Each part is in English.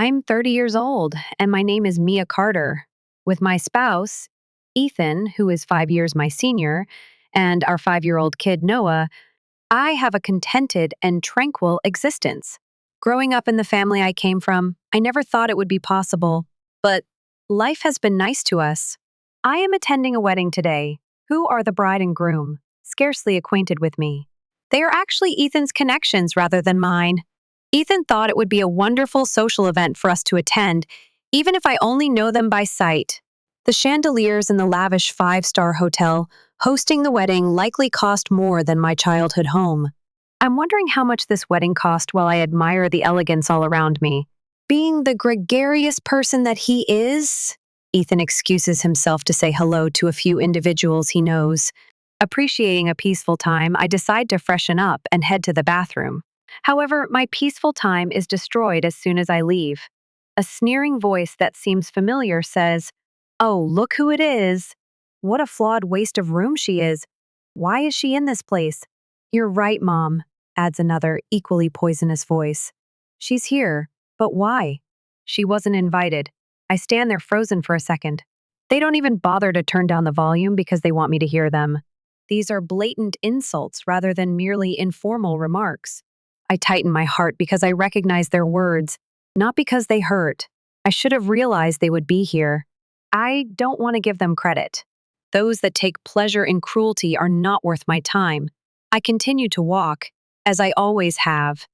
I'm 30 years old, and my name is Mia Carter. With my spouse, Ethan, who is 5 years my senior, and our 5-year-old kid, Noah, I have a contented and tranquil existence. Growing up in the family I came from, I never thought it would be possible, but life has been nice to us. I am attending a wedding today. Who are the bride and groom? Scarcely acquainted with me. They are actually Ethan's connections rather than mine. Ethan thought it would be a wonderful social event for us to attend, even if I only know them by sight. The chandeliers in the lavish five-star hotel hosting the wedding likely cost more than my childhood home. I'm wondering how much this wedding cost while I admire the elegance all around me. Being the gregarious person that he is, Ethan excuses himself to say hello to a few individuals he knows. Appreciating a peaceful time, I decide to freshen up and head to the bathroom. However, my peaceful time is destroyed as soon as I leave. A sneering voice that seems familiar says, "Oh, look who it is. What a flawed waste of room she is. Why is she in this place?" "You're right, Mom," adds another, equally poisonous voice. "She's here, but why?" "She wasn't invited." I stand there frozen for a second. They don't even bother to turn down the volume because they want me to hear them. These are blatant insults rather than merely informal remarks. I tighten my heart because I recognize their words, not because they hurt. I should have realized they would be here. I don't want to give them credit. Those that take pleasure in cruelty are not worth my time. I continue to walk, as I always have.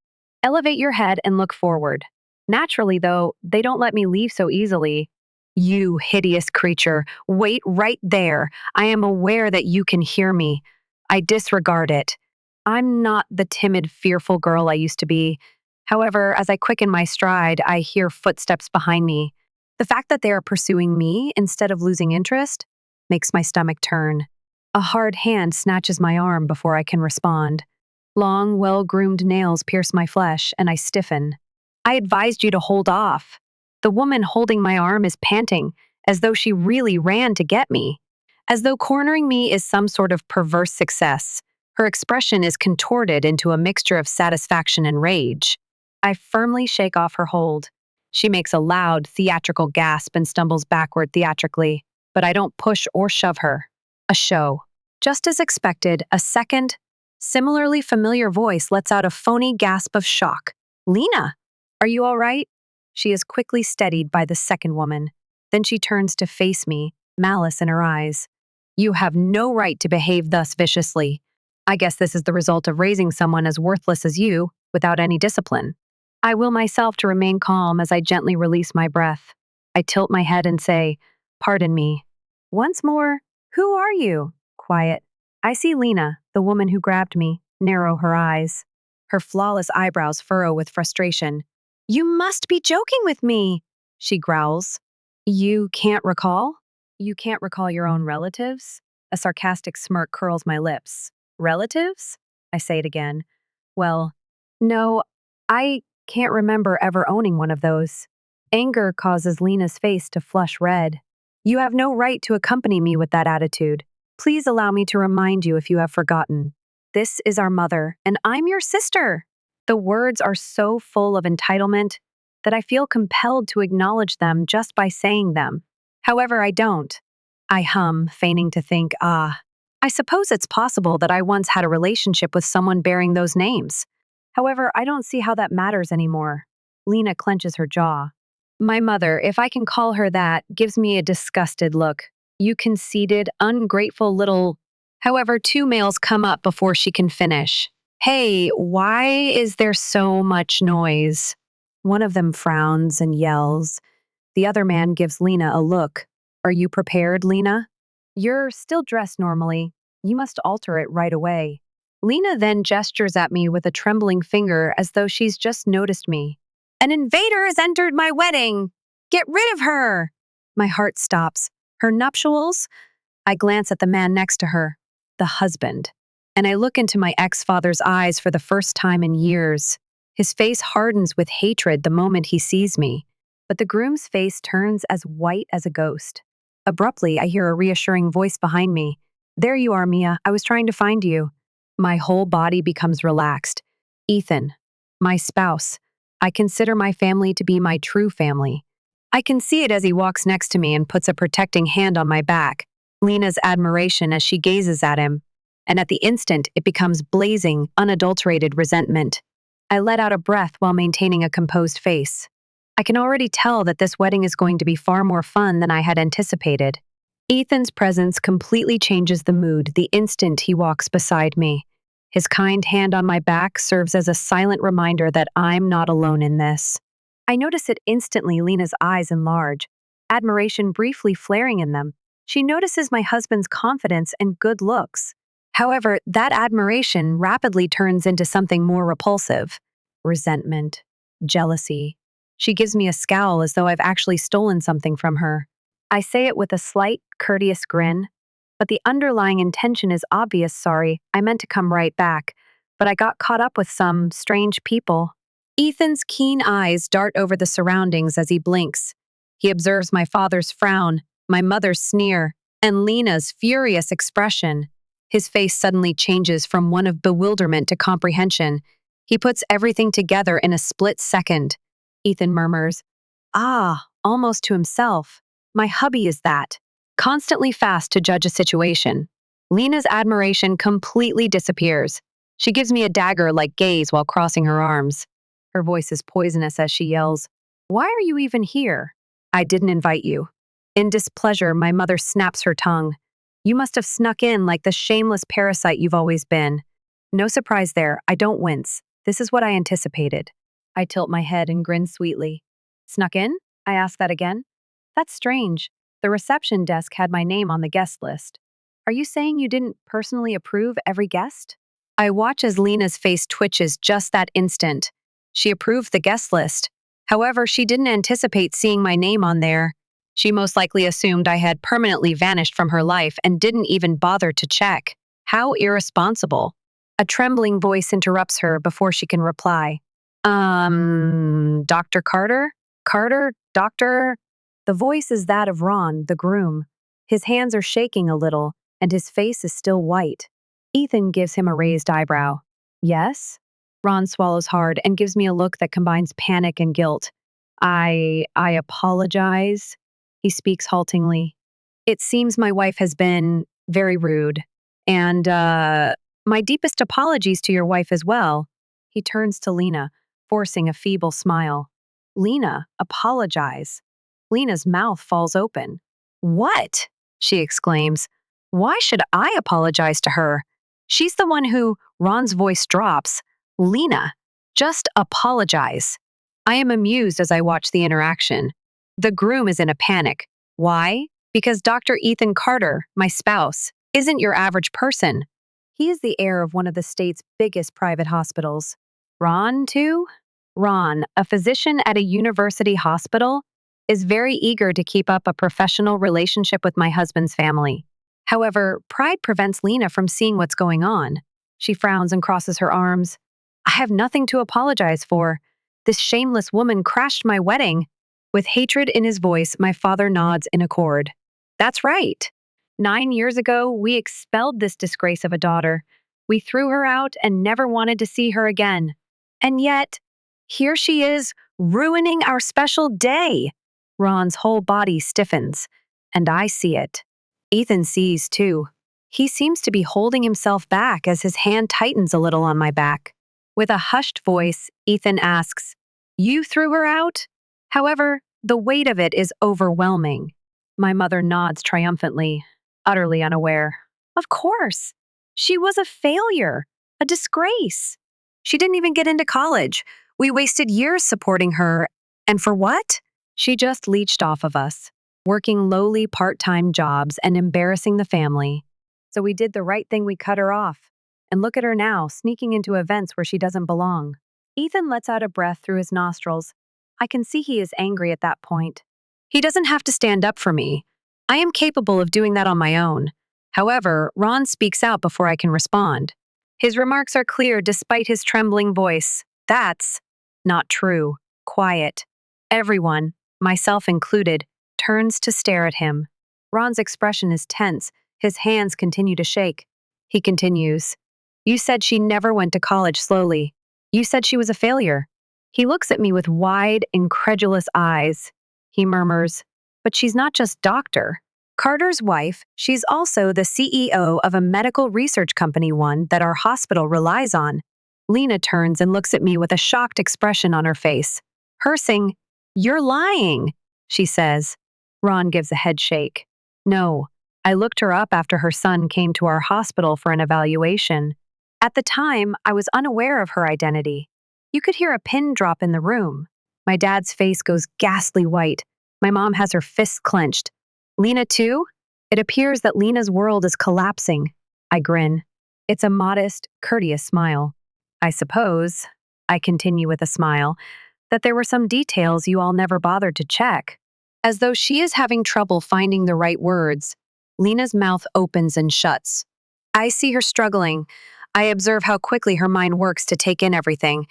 Elevate your head and look forward. Naturally, though, they don't let me leave so easily. "You hideous creature, wait right there. I am aware that you can hear me." I disregard it. I'm not the timid, fearful girl I used to be. However, as I quicken my stride, I hear footsteps behind me. The fact that they are pursuing me instead of losing interest makes my stomach turn. A hard hand snatches my arm before I can respond. Long, well-groomed nails pierce my flesh, and I stiffen. "I advised you to hold off." The woman holding my arm is panting, as though she really ran to get me. As though cornering me is some sort of perverse success. Her expression is contorted into a mixture of satisfaction and rage. I firmly shake off her hold. She makes a loud, theatrical gasp and stumbles backward theatrically, but I don't push or shove her. A show. Just as expected, a second, similarly familiar voice lets out a phony gasp of shock. "Lena, are you all right?" She is quickly steadied by the second woman. Then she turns to face me, malice in her eyes. "You have no right to behave thus viciously. I guess this is the result of raising someone as worthless as you, without any discipline." I will myself to remain calm as I gently release my breath. I tilt my head and say, "Pardon me." Once more, "Who are you?" Quiet. I see Lena, the woman who grabbed me, narrow her eyes. Her flawless eyebrows furrow with frustration. "You must be joking with me," she growls. "You can't recall? You can't recall your own relatives?" A sarcastic smirk curls my lips. "Relatives?" I say it again. "Well, no, I can't remember ever owning one of those." Anger causes Lena's face to flush red. "You have no right to accompany me with that attitude. Please allow me to remind you if you have forgotten. This is our mother, and I'm your sister." The words are so full of entitlement that I feel compelled to acknowledge them just by saying them. However, I don't. I hum, feigning to think, I suppose it's possible that I once had a relationship with someone bearing those names. However, I don't see how that matters anymore. Lena clenches her jaw. My mother, if I can call her that, gives me a disgusted look. "You conceited, ungrateful little—" However, two males come up before she can finish. "Hey, why is there so much noise?" One of them frowns and yells. The other man gives Lena a look. "Are you prepared, Lena?" "You're still dressed normally. You must alter it right away." Lena then gestures at me with a trembling finger as though she's just noticed me. "An invader has entered my wedding! Get rid of her!" My heart stops. Her nuptials? I glance at the man next to her, the husband, and I look into my ex-father's eyes for the first time in years. His face hardens with hatred the moment he sees me, but the groom's face turns as white as a ghost. Abruptly, I hear a reassuring voice behind me. "There you are, Mia. I was trying to find you." My whole body becomes relaxed. Ethan, my spouse, I consider my family to be my true family. I can see it as he walks next to me and puts a protecting hand on my back, Lena's admiration as she gazes at him, and at the instant it becomes blazing, unadulterated resentment. I let out a breath while maintaining a composed face. I can already tell that this wedding is going to be far more fun than I had anticipated. Ethan's presence completely changes the mood the instant he walks beside me. His kind hand on my back serves as a silent reminder that I'm not alone in this. I notice it instantly. Lena's eyes enlarge, admiration briefly flaring in them. She notices my husband's confidence and good looks. However, that admiration rapidly turns into something more repulsive: resentment, jealousy. She gives me a scowl as though I've actually stolen something from her. I say it with a slight, courteous grin, but the underlying intention is obvious. Sorry, I meant to come right back, but I got caught up with some strange people. Ethan's keen eyes dart over the surroundings as he blinks. He observes my father's frown, my mother's sneer, and Lena's furious expression. His face suddenly changes from one of bewilderment to comprehension. He puts everything together in a split second. Ethan murmurs, "Ah," almost to himself. My hubby is that. Constantly fast to judge a situation. Lena's admiration completely disappears. She gives me a dagger-like gaze while crossing her arms. Her voice is poisonous as she yells, "Why are you even here? I didn't invite you." In displeasure, my mother snaps her tongue. "You must have snuck in like the shameless parasite you've always been." No surprise there, I don't wince. This is what I anticipated. I tilt my head and grin sweetly. "Snuck in?" I ask that again. "That's strange. The reception desk had my name on the guest list. Are you saying you didn't personally approve every guest?" I watch as Lena's face twitches just that instant. She approved the guest list. However, she didn't anticipate seeing my name on there. She most likely assumed I had permanently vanished from her life and didn't even bother to check. How irresponsible. A trembling voice interrupts her before she can reply. Dr. Carter? Carter? Doctor?" The voice is that of Ron, the groom. His hands are shaking a little, and his face is still white. Ethan gives him a raised eyebrow. "Yes?" Ron swallows hard and gives me a look that combines panic and guilt. I apologize," he speaks haltingly. "It seems my wife has been very rude. And, my deepest apologies to your wife as well." He turns to Lena, forcing a feeble smile. "Lena, apologize." Lena's mouth falls open. "What?" she exclaims. "Why should I apologize to her? She's the one who..." Ron's voice drops. "Lena, just apologize." I am amused as I watch the interaction. The groom is in a panic. Why? Because Dr. Ethan Carter, my spouse, isn't your average person. He is the heir of one of the state's biggest private hospitals. Ron, too? Ron, a physician at a university hospital, is very eager to keep up a professional relationship with my husband's family. However, pride prevents Lena from seeing what's going on. She frowns and crosses her arms. "I have nothing to apologize for. This shameless woman crashed my wedding." With hatred in his voice, my father nods in accord. "That's right. 9 years ago, we expelled this disgrace of a daughter. We threw her out and never wanted to see her again. And yet, here she is, ruining our special day." Ron's whole body stiffens, and I see it. Ethan sees, too. He seems to be holding himself back as his hand tightens a little on my back. With a hushed voice, Ethan asks, "You threw her out?" However, the weight of it is overwhelming. My mother nods triumphantly, utterly unaware. "Of course. She was a failure, a disgrace. She didn't even get into college. We wasted years supporting her. And for what? She just leached off of us, working lowly part-time jobs and embarrassing the family. So we did the right thing, we cut her off. And look at her now, sneaking into events where she doesn't belong." Ethan lets out a breath through his nostrils. I can see he is angry at that point. He doesn't have to stand up for me. I am capable of doing that on my own. However, Ron speaks out before I can respond. His remarks are clear despite his trembling voice. "That's not true." Quiet. Everyone, myself included, turns to stare at him. Ron's expression is tense. His hands continue to shake. He continues, "You said she never went to college." Slowly. "You said she was a failure." He looks at me with wide, incredulous eyes. He murmurs, "But she's not just doctor. Carter's wife, she's also the CEO of a medical research company, one that our hospital relies on." Lena turns and looks at me with a shocked expression on her face. Hersing, "You're lying," she says. Ron gives a head shake. "No, I looked her up after her son came to our hospital for an evaluation. At the time, I was unaware of her identity. You could hear a pin drop in the room." My dad's face goes ghastly white. My mom has her fists clenched. "Lena, too?" It appears that Lena's world is collapsing. I grin. It's a modest, courteous smile. "I suppose," I continue with a smile, "that there were some details you all never bothered to check." As though she is having trouble finding the right words, Lena's mouth opens and shuts. I see her struggling. I observe how quickly her mind works to take in everything.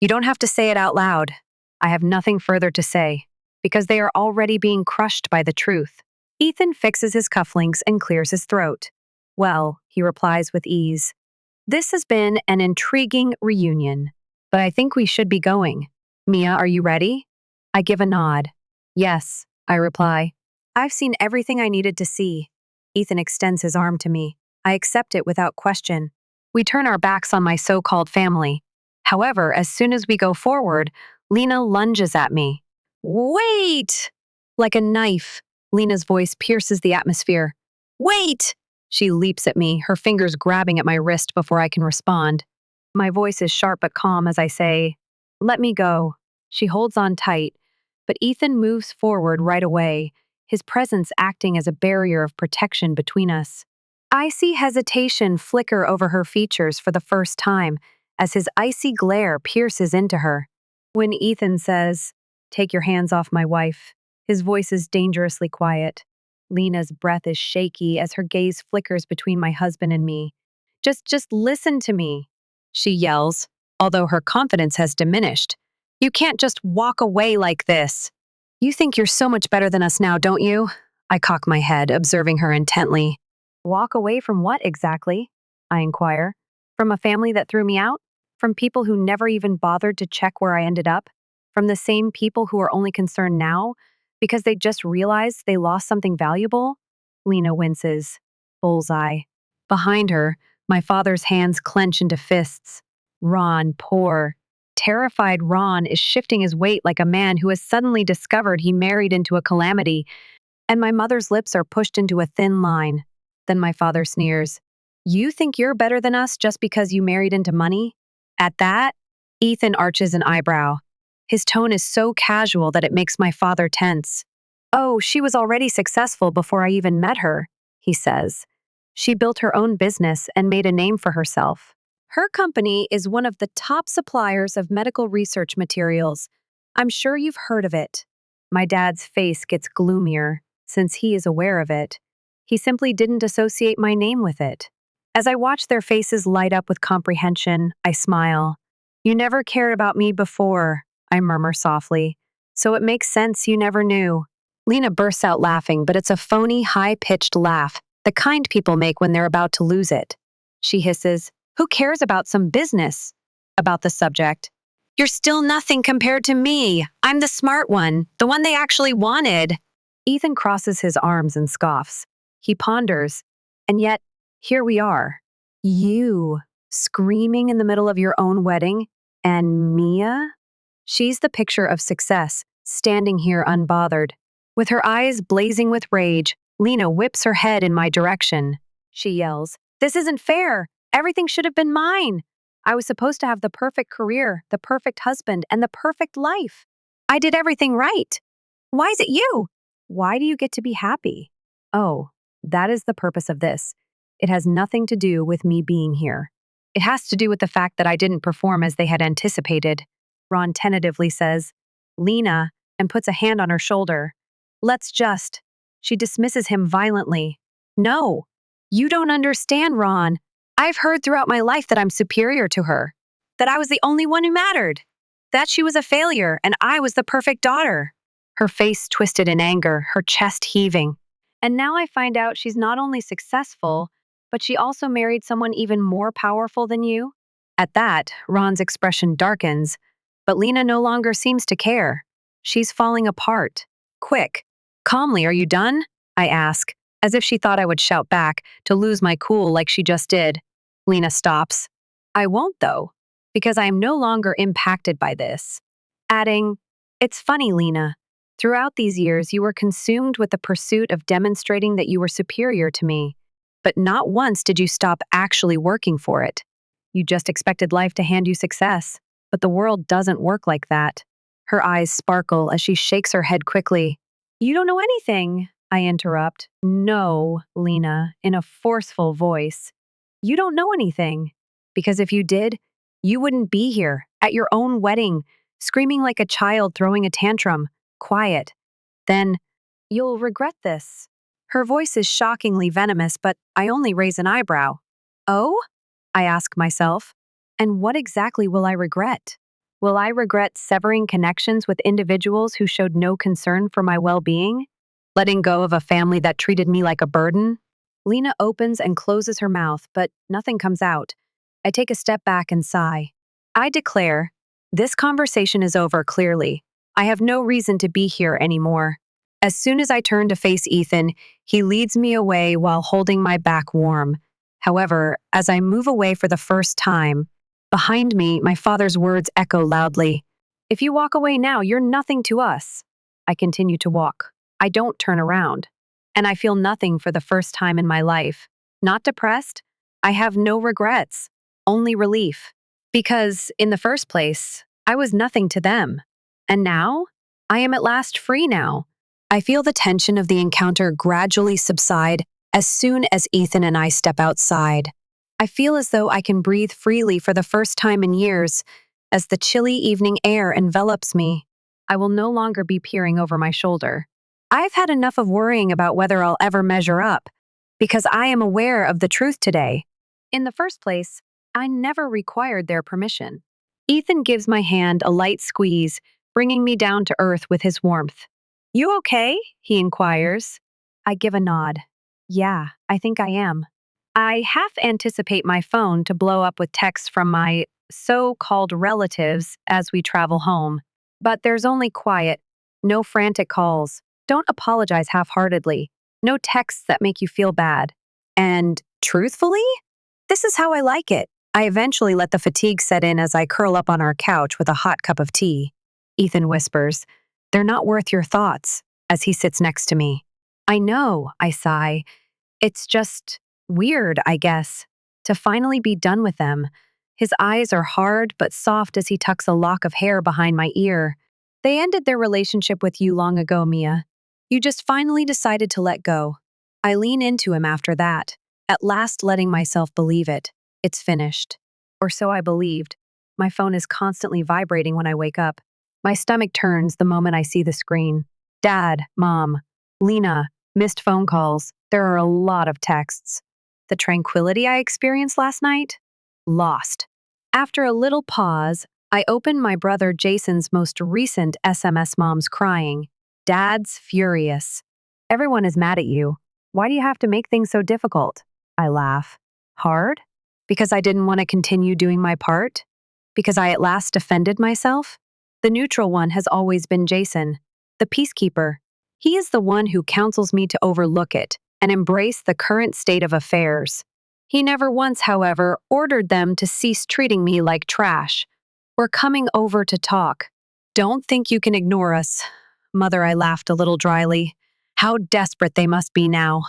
"You don't have to say it out loud." I have nothing further to say, because they are already being crushed by the truth. Ethan fixes his cufflinks and clears his throat. "Well," he replies with ease, "this has been an intriguing reunion, but I think we should be going. Mia, are you ready?" I give a nod. "Yes," I reply. "I've seen everything I needed to see." Ethan extends his arm to me. I accept it without question. We turn our backs on my so-called family. However, as soon as we go forward, Lena lunges at me. "Wait!" Like a knife, Lena's voice pierces the atmosphere. "Wait!" She leaps at me, her fingers grabbing at my wrist before I can respond. My voice is sharp but calm as I say, "Let me go." She holds on tight, but Ethan moves forward right away, his presence acting as a barrier of protection between us. I see hesitation flicker over her features for the first time as his icy glare pierces into her. When Ethan says, "Take your hands off my wife," his voice is dangerously quiet. Lena's breath is shaky as her gaze flickers between my husband and me. Just listen to me," she yells, although her confidence has diminished. "You can't just walk away like this." "You think you're so much better than us now, don't you?" I cock my head, observing her intently. "Walk away from what exactly?" I inquire. "From a family that threw me out? From people who never even bothered to check where I ended up? From the same people who are only concerned now because they just realized they lost something valuable?" Lena winces. Bullseye. Behind her, my father's hands clench into fists. Ron, poor, terrified Ron, is shifting his weight like a man who has suddenly discovered he married into a calamity, and my mother's lips are pushed into a thin line. Then my father sneers. "You think you're better than us just because you married into money?" At that, Ethan arches an eyebrow. His tone is so casual that it makes my father tense. "Oh, she was already successful before I even met her," he says. "She built her own business and made a name for herself. Her company is one of the top suppliers of medical research materials. I'm sure you've heard of it." My dad's face gets gloomier, since he is aware of it. He simply didn't associate my name with it. As I watch their faces light up with comprehension, I smile. "You never cared about me before," I murmur softly. "So it makes sense you never knew." Lena bursts out laughing, but it's a phony, high-pitched laugh, the kind people make when they're about to lose it. She hisses, "Who cares about some business about the subject? You're still nothing compared to me. I'm the smart one, the one they actually wanted." Ethan crosses his arms and scoffs. He ponders, and yet, here we are. You, screaming in the middle of your own wedding, and Mia? She's the picture of success, standing here unbothered. With her eyes blazing with rage, Lena whips her head in my direction. She yells, "This isn't fair. Everything should have been mine. I was supposed to have the perfect career, the perfect husband, and the perfect life. I did everything right. Why is it you? Why do you get to be happy?" Oh, that is the purpose of this. It has nothing to do with me being here. It has to do with the fact that I didn't perform as they had anticipated. Ron tentatively says, "Lena," and puts a hand on her shoulder. "Let's just." She dismisses him violently. "No, you don't understand, Ron. I've heard throughout my life that I'm superior to her, that I was the only one who mattered, that she was a failure and I was the perfect daughter." Her face twisted in anger, her chest heaving. "And now I find out she's not only successful, but she also married someone even more powerful than you?" At that, Ron's expression darkens. But Lena no longer seems to care. She's falling apart. Quick. Calmly, are you done? I ask, as if she thought I would shout back to lose my cool like she just did. Lena stops. I won't, though, because I am no longer impacted by this. Adding, it's funny, Lena. Throughout these years, you were consumed with the pursuit of demonstrating that you were superior to me. But not once did you stop actually working for it. You just expected life to hand you success. But the world doesn't work like that. Her eyes sparkle as she shakes her head quickly. You don't know anything, I interrupt. No, Lena, in a forceful voice. You don't know anything. Because if you did, you wouldn't be here, at your own wedding, screaming like a child throwing a tantrum. Quiet. Then, you'll regret this. Her voice is shockingly venomous, but I only raise an eyebrow. Oh? I ask myself. And what exactly will I regret? Will I regret severing connections with individuals who showed no concern for my well-being? Letting go of a family that treated me like a burden? Lena opens and closes her mouth, but nothing comes out. I take a step back and sigh. I declare, this conversation is over clearly. I have no reason to be here anymore. As soon as I turn to face Ethan, he leads me away while holding my back warm. However, as I move away for the first time, behind me, my father's words echo loudly. If you walk away now, you're nothing to us. I continue to walk. I don't turn around. And I feel nothing for the first time in my life. Not depressed. I have no regrets. Only relief. Because, in the first place, I was nothing to them. And now, I am at last free now. I feel the tension of the encounter gradually subside as soon as Ethan and I step outside. I feel as though I can breathe freely for the first time in years as the chilly evening air envelops me. I will no longer be peering over my shoulder. I've had enough of worrying about whether I'll ever measure up, because I am aware of the truth today. In the first place, I never required their permission. Ethan gives my hand a light squeeze, bringing me down to earth with his warmth. You okay? He inquires. I give a nod. Yeah, I think I am. I half anticipate my phone to blow up with texts from my so-called relatives as we travel home. But there's only quiet, no frantic calls. Don't apologize half-heartedly. No texts that make you feel bad. And, truthfully, this is how I like it. I eventually let the fatigue set in as I curl up on our couch with a hot cup of tea. Ethan whispers, they're not worth your thoughts, as he sits next to me. I know, I sigh. It's just weird, I guess, to finally be done with them. His eyes are hard but soft as he tucks a lock of hair behind my ear. They ended their relationship with you long ago, Mia. You just finally decided to let go. I lean into him after that, at last letting myself believe it. It's finished. Or so I believed. My phone is constantly vibrating when I wake up. My stomach turns the moment I see the screen. Dad, Mom, Lena, missed phone calls. There are a lot of texts. The tranquility I experienced last night? Lost. After a little pause, I open my brother Jason's most recent SMS. Mom's crying. Dad's furious. Everyone is mad at you. Why do you have to make things so difficult? I laugh. Hard? Because I didn't want to continue doing my part? Because I at last defended myself? The neutral one has always been Jason, the peacekeeper. He is the one who counsels me to overlook it and embrace the current state of affairs. He never once, however, ordered them to cease treating me like trash. We're coming over to talk. Don't think you can ignore us. Mother, I laughed a little dryly. How desperate they must be now.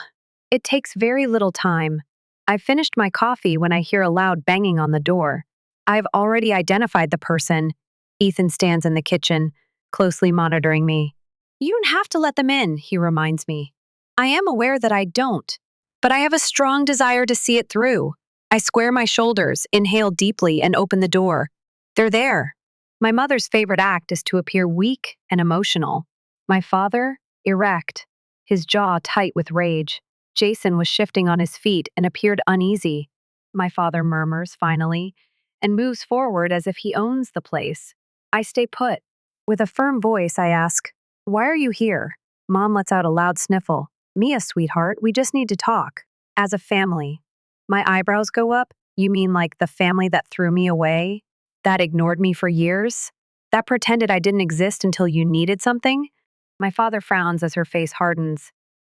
It takes very little time. I've finished my coffee when I hear a loud banging on the door. I've already identified the person. Ethan stands in the kitchen, closely monitoring me. You don't have to let them in, he reminds me. I am aware that I don't, but I have a strong desire to see it through. I square my shoulders, inhale deeply, and open the door. They're there. My mother's favorite act is to appear weak and emotional. My father, erect, his jaw tight with rage. Jason was shifting on his feet and appeared uneasy. My father murmurs, finally, and moves forward as if he owns the place. I stay put. With a firm voice, I ask, why are you here? Mom lets out a loud sniffle. Mia, sweetheart, we just need to talk. As a family. My eyebrows go up. You mean like the family that threw me away? That ignored me for years? That pretended I didn't exist until you needed something? My father frowns as her face hardens.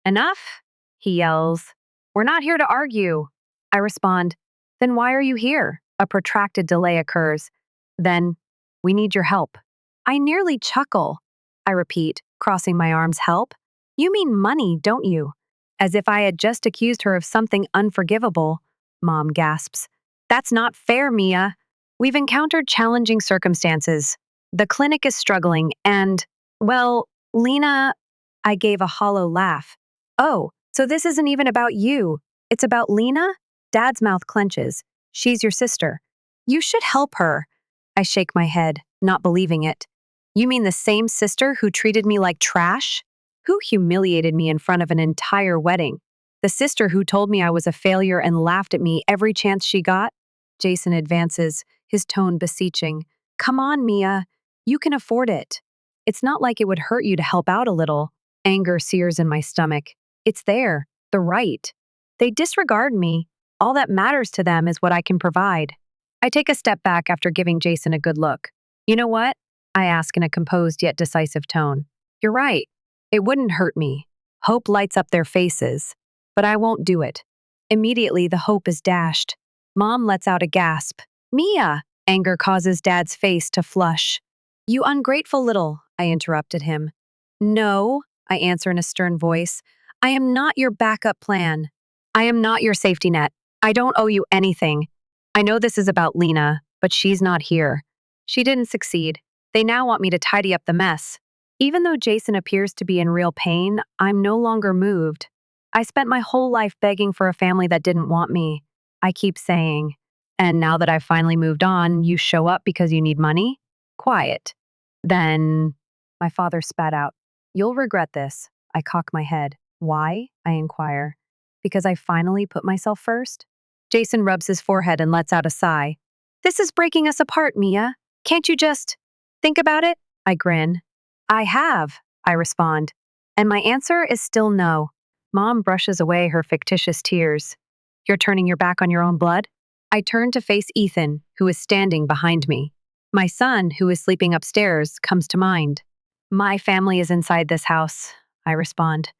Enough, he yells. We're not here to argue. I respond, then why are you here? A protracted delay occurs. Then, we need your help. I nearly chuckle. I repeat, crossing my arms, help? You mean money, don't you? As if I had just accused her of something unforgivable. Mom gasps. That's not fair, Mia. We've encountered challenging circumstances. The clinic is struggling, and, well, Lena, I gave a hollow laugh. Oh, so this isn't even about you. It's about Lena? Dad's mouth clenches. She's your sister. You should help her. I shake my head, not believing it. You mean the same sister who treated me like trash? Who humiliated me in front of an entire wedding? The sister who told me I was a failure and laughed at me every chance she got? Jason advances, his tone beseeching. Come on, Mia. You can afford it. It's not like it would hurt you to help out a little. Anger sears in my stomach. It's there, the right. They disregard me. All that matters to them is what I can provide. I take a step back after giving Jason a good look. You know what? I ask in a composed yet decisive tone. You're right. It wouldn't hurt me. Hope lights up their faces. But I won't do it. Immediately, the hope is dashed. Mom lets out a gasp. Mia! Anger causes Dad's face to flush. You ungrateful little, I interrupted him. No, I answer in a stern voice. I am not your backup plan. I am not your safety net. I don't owe you anything. I know this is about Lena, but she's not here. She didn't succeed. They now want me to tidy up the mess. Even though Jason appears to be in real pain, I'm no longer moved. I spent my whole life begging for a family that didn't want me. I keep saying, and now that I've finally moved on, you show up because you need money? Quiet. Then, my father spat out. You'll regret this. I cock my head. Why? I inquire. Because I finally put myself first? Jason rubs his forehead and lets out a sigh. This is breaking us apart, Mia. Can't you just think about it? I grin. I have, I respond. And my answer is still no. Mom brushes away her fictitious tears. You're turning your back on your own blood? I turn to face Ethan, who is standing behind me. My son, who is sleeping upstairs, comes to mind. My family is inside this house, I respond.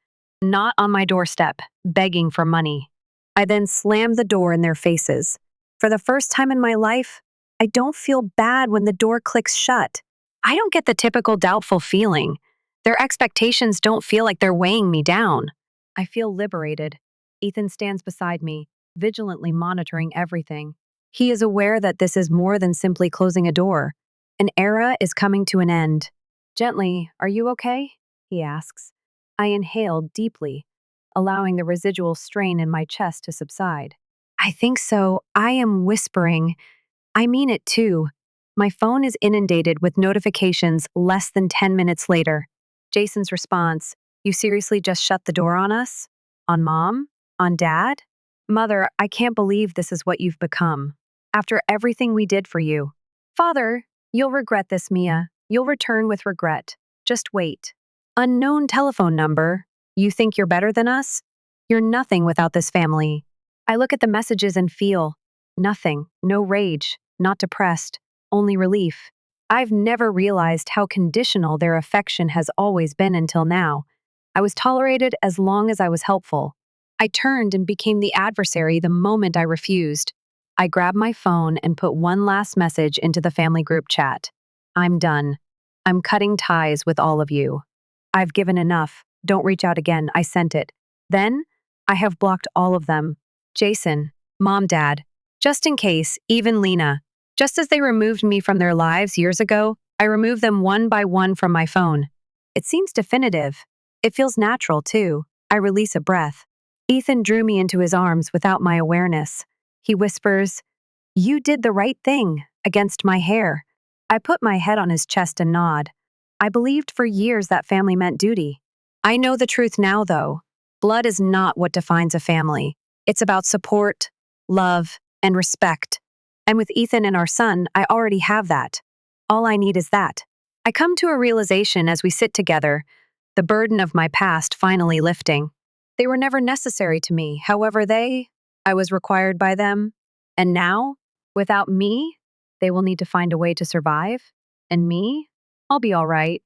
Not on my doorstep, begging for money. I then slam the door in their faces. For the first time in my life, I don't feel bad when the door clicks shut. I don't get the typical doubtful feeling. Their expectations don't feel like they're weighing me down. I feel liberated. Ethan stands beside me, vigilantly monitoring everything. He is aware that this is more than simply closing a door. An era is coming to an end. Gently, are you okay? He asks. I inhale deeply, allowing the residual strain in my chest to subside. I think so. I am whispering. I mean it too. My phone is inundated with notifications less than 10 minutes later. Jason's response, you seriously just shut the door on us? On Mom? On Dad? Mother, I can't believe this is what you've become. After everything we did for you. Father, you'll regret this, Mia. You'll return with regret. Just wait. Unknown telephone number. You think you're better than us? You're nothing without this family. I look at the messages and feel nothing, no rage, not depressed, only relief. I've never realized how conditional their affection has always been until now. I was tolerated as long as I was helpful. I turned and became the adversary the moment I refused. I grabbed my phone and put one last message into the family group chat. I'm done. I'm cutting ties with all of you. I've given enough. Don't reach out again. I sent it. Then, I have blocked all of them. Jason, Mom, Dad. Just in case, even Lena. Just as they removed me from their lives years ago, I removed them one by one from my phone. It seems definitive. It feels natural, too. I release a breath. Ethan drew me into his arms without my awareness. He whispers, You did the right thing, against my hair. I put my head on his chest and nod. I believed for years that family meant duty. I know the truth now, though. Blood is not what defines a family. It's about support, love, and respect. And with Ethan and our son, I already have that. All I need is that. I come to a realization as we sit together, the burden of my past finally lifting. They were never necessary to me, however I was required by them. And now, without me, they will need to find a way to survive. And me? I'll be all right.